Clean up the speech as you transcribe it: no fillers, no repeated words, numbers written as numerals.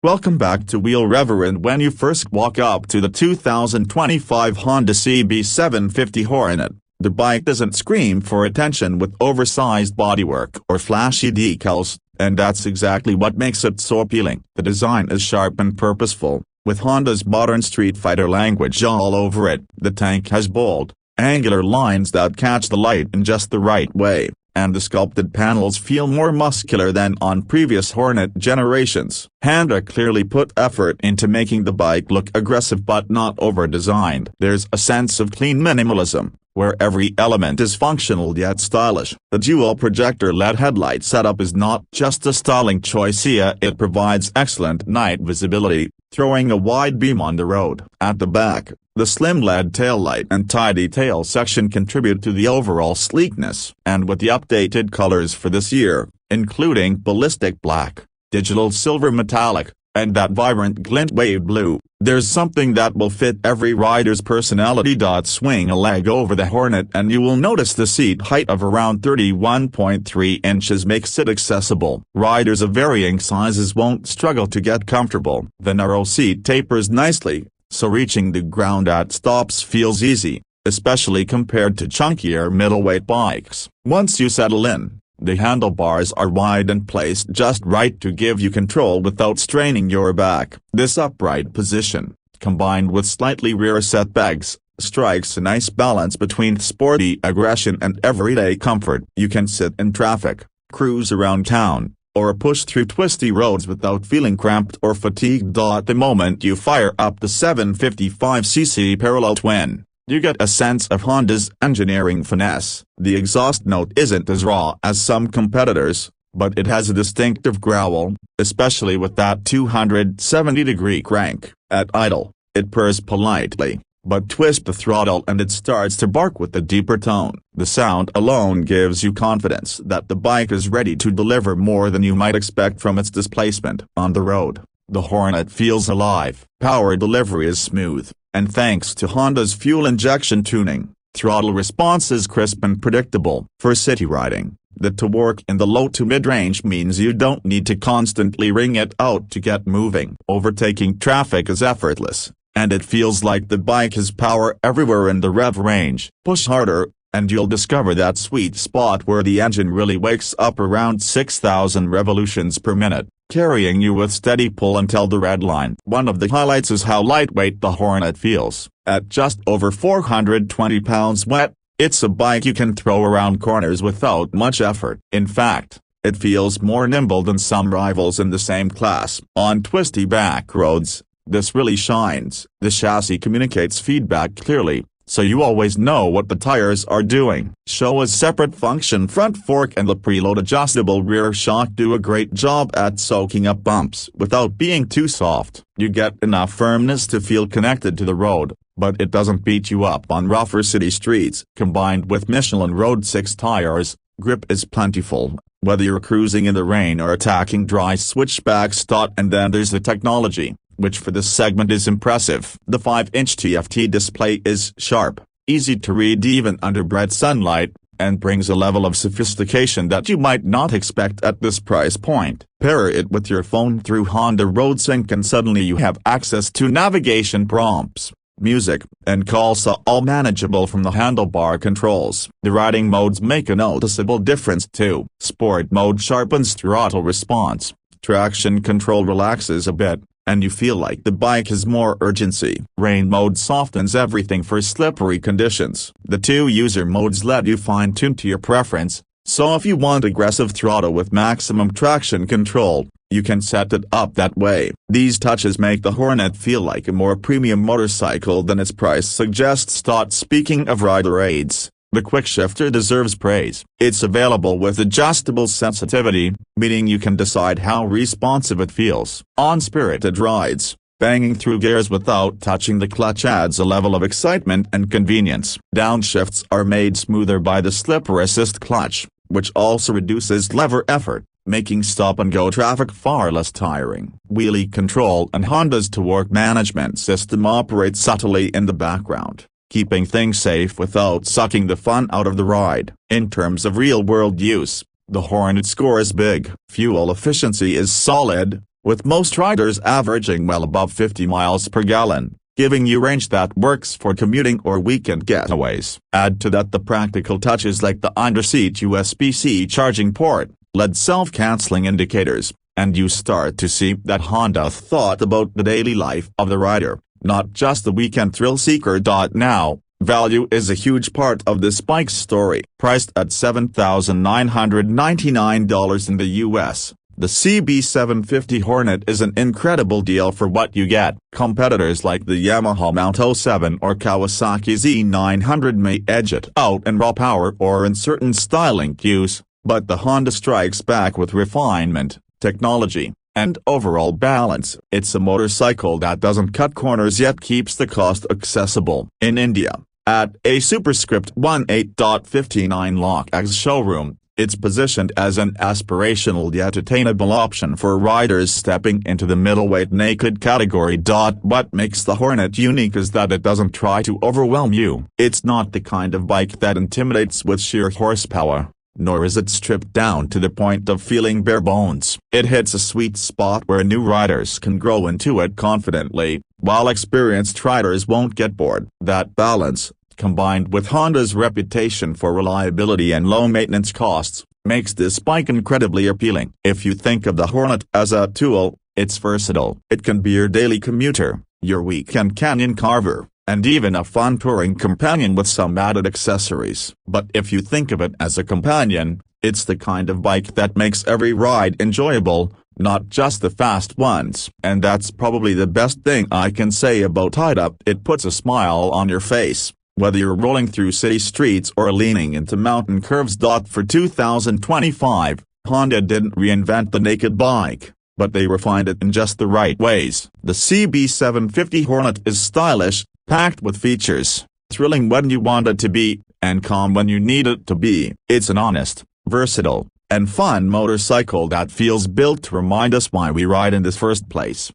Welcome back to Wheel Rever. And when you first walk up to the 2025 Honda CB750 Hornet, the bike doesn't scream for attention with oversized bodywork or flashy decals, and that's exactly what makes it so appealing. The design is sharp and purposeful, with Honda's modern streetfighter language all over it. The tank has bold, angular lines that catch the light in just the right way, and the sculpted panels feel more muscular than on previous Hornet generations. Honda clearly put effort into making the bike look aggressive but not over-designed. There's a sense of clean minimalism, where every element is functional yet stylish. The dual projector LED headlight setup is not just a styling choice, it provides excellent night visibility, throwing a wide beam on the road. At the back, the slim LED taillight and tidy tail section contribute to the overall sleekness. And with the updated colors for this year, including ballistic black, digital silver metallic, and that vibrant glint wave blue, there's something that will fit every rider's personality. Swing a leg over the Hornet and you will notice the seat height of around 31.3 inches makes it accessible. Riders of varying sizes won't struggle to get comfortable. The narrow seat tapers nicely, so reaching the ground at stops feels easy, especially compared to chunkier middleweight bikes. Once you settle in, the handlebars are wide and placed just right to give you control without straining your back. This upright position, combined with slightly rear setbacks, strikes a nice balance between sporty aggression and everyday comfort. You can sit in traffic, cruise around town, or push through twisty roads without feeling cramped or fatigued. The moment you fire up the 755cc parallel twin, you get a sense of Honda's engineering finesse. The exhaust note isn't as raw as some competitors, but it has a distinctive growl, especially with that 270-degree crank. At idle, it purrs politely, but twist the throttle and it starts to bark with a deeper tone. The sound alone gives you confidence that the bike is ready to deliver more than you might expect from its displacement. On the road, the Hornet feels alive. Power delivery is smooth, and thanks to Honda's fuel injection tuning, throttle response is crisp and predictable. For city riding, the torque in the low to mid-range means you don't need to constantly wring it out to get moving. Overtaking traffic is effortless, and it feels like the bike has power everywhere in the rev range. Push harder, and you'll discover that sweet spot where the engine really wakes up around 6,000 revolutions per minute, carrying you with steady pull until the red line. One of the highlights is how lightweight the Hornet feels. At just over 420 pounds wet, it's a bike you can throw around corners without much effort. In fact, it feels more nimble than some rivals in the same class. On twisty back roads, this really shines. The chassis communicates feedback clearly, so you always know what the tires are doing. Showa's separate function front fork and the preload adjustable rear shock do a great job at soaking up bumps without being too soft. You get enough firmness to feel connected to the road, but it doesn't beat you up on rougher city streets. Combined with Michelin RoadSync tires, grip is plentiful, whether you're cruising in the rain or attacking dry switchbacks. And then there's the technology, which for this segment is impressive. The 5-inch TFT display is sharp, easy to read even under bright sunlight, and brings a level of sophistication that you might not expect at this price point. Pair it with your phone through Honda RoadSync and suddenly you have access to navigation prompts, music, and calls, all manageable from the handlebar controls. The riding modes make a noticeable difference too. Sport mode sharpens throttle response, traction control relaxes a bit, and you feel like the bike has more urgency. Rain mode softens everything for slippery conditions. The two user modes let you fine-tune to your preference, so if you want aggressive throttle with maximum traction control, you can set it up that way. These touches make the Hornet feel like a more premium motorcycle than its price suggests. Speaking of rider aids, the quickshifter deserves praise. It's available with adjustable sensitivity, meaning you can decide how responsive it feels. On spirited rides, banging through gears without touching the clutch adds a level of excitement and convenience. Downshifts are made smoother by the slipper assist clutch, which also reduces lever effort, making stop-and-go traffic far less tiring. Wheelie control and Honda's torque management system operate subtly in the background, keeping things safe without sucking the fun out of the ride. In terms of real-world use, the Hornet scores big. Fuel efficiency is solid, with most riders averaging well above 50 miles per gallon, giving you range that works for commuting or weekend getaways. Add to that the practical touches like the under-seat USB-C charging port, LED self-canceling indicators, and you start to see that Honda thought about the daily life of the rider, not just the weekend thrill seeker. Now, value is a huge part of this bike's story. Priced at $7,999 in the US, the CB750 Hornet is an incredible deal for what you get. Competitors like the Yamaha MT-07 or Kawasaki Z900 may edge it out in raw power or in certain styling cues, but the Honda strikes back with refinement, technology, and overall balance. It's a motorcycle that doesn't cut corners yet keeps the cost accessible. In India, at a superscript 18.59 lakhs showroom, it's positioned as an aspirational yet attainable option for riders stepping into the middleweight naked category. What makes the Hornet unique is that it doesn't try to overwhelm you. It's not the kind of bike that intimidates with sheer horsepower, nor is it stripped down to the point of feeling bare bones. It hits a sweet spot where new riders can grow into it confidently, while experienced riders won't get bored. That balance, combined with Honda's reputation for reliability and low maintenance costs, makes this bike incredibly appealing. If you think of the Hornet as a tool, it's versatile. It can be your daily commuter, your weekend canyon carver, and even a fun touring companion with some added accessories. But if you think of it as a companion, it's the kind of bike that makes every ride enjoyable, not just the fast ones. And that's probably the best thing I can say about it puts a smile on your face, whether you're rolling through city streets or leaning into mountain curves. For 2025, Honda didn't reinvent the naked bike, but they refined it in just the right ways. The CB750 Hornet is stylish, packed with features, thrilling when you want it to be, and calm when you need it to be. It's an honest, versatile, and fun motorcycle that feels built to remind us why we ride in the first place.